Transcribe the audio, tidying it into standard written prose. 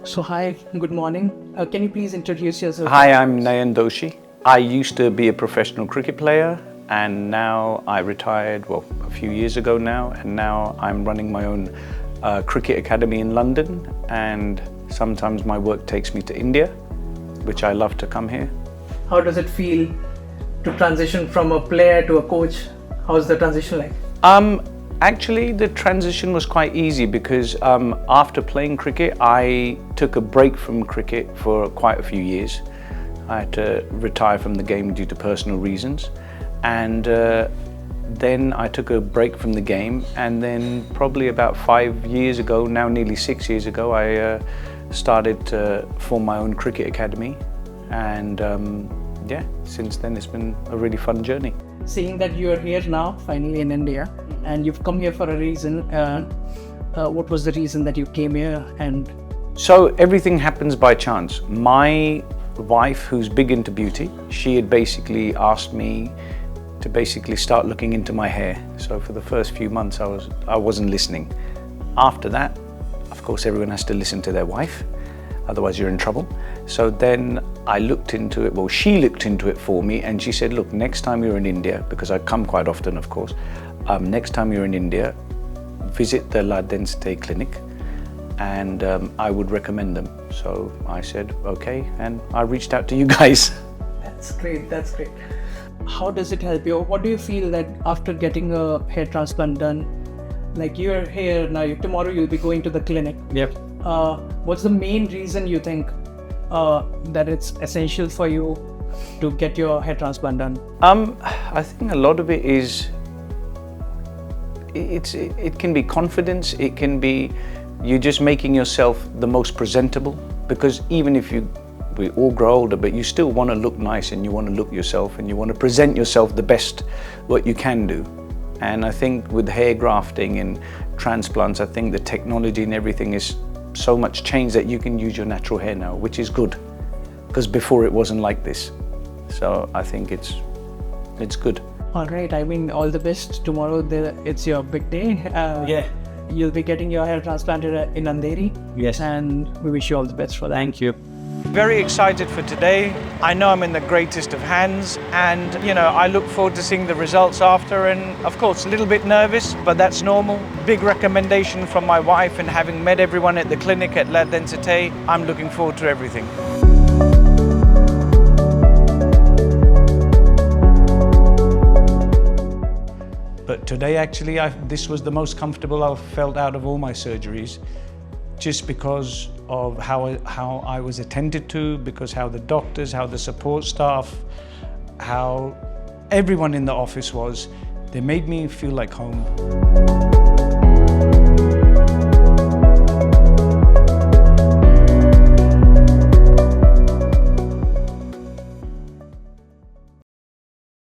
So hi, good morning. Can you please introduce yourself? Hi, I'm Nayan Doshi. I used to be a professional cricket player and now I retired, a few years ago now, and now I'm running my own cricket academy in London, and sometimes my work takes me to India, which I love to come here. How does it feel to transition from a player to a coach? How's the transition like? Actually, the transition was quite easy because after playing cricket, I took a break from cricket for quite a few years. I had to retire from the game due to personal reasons, and then I took a break from the game, and then probably about 5 years ago, now nearly 6 years ago, I started to form my own cricket academy, and since then it's been a really fun journey. Seeing that you're here now, finally in India, and you've come here for a reason, what was the reason that you came here? And so everything happens by chance. My wife, who's big into beauty, she had basically asked me to basically start looking into my hair. So for the first few months I wasn't listening. After that, of course, everyone has to listen to their wife, otherwise you're in trouble. So then I looked into it, she looked into it for me, and she said, look, next time you're in India, because I come quite often, of course, next time you're in India, visit the Densitae Clinic, and I would recommend them. So I said, okay, and I reached out to you guys. That's great, that's great. How does it help you? What do you feel that after getting a hair transplant done, like you're here now, tomorrow you'll be going to the clinic. Yep. What's the main reason you think that it's essential for you to get your hair transplant done? I think a lot of it is, it can be confidence, it can be you're just making yourself the most presentable, because even if we all grow older, but you still want to look nice and you want to look yourself and you want to present yourself the best what you can do. And I think with hair grafting and transplants, I think the technology and everything is so much changed that you can use your natural hair now, which is good, because before it wasn't like this. So I think it's good. All right, I mean, all the best. Tomorrow it's your big day. Yeah. You'll be getting your hair transplanted in Andheri. Yes. And we wish you all the best for that. Thank you. Very excited for today. I know I'm in the greatest of hands, and I look forward to seeing the results after, and of course a little bit nervous, but that's normal. Big recommendation from my wife, and having met everyone at the clinic at La Densitae, I'm looking forward to everything. But today actually this was the most comfortable I've felt out of all my surgeries, just because of how I was attended to, because how the doctors, how the support staff, how everyone in the office was. They made me feel like home.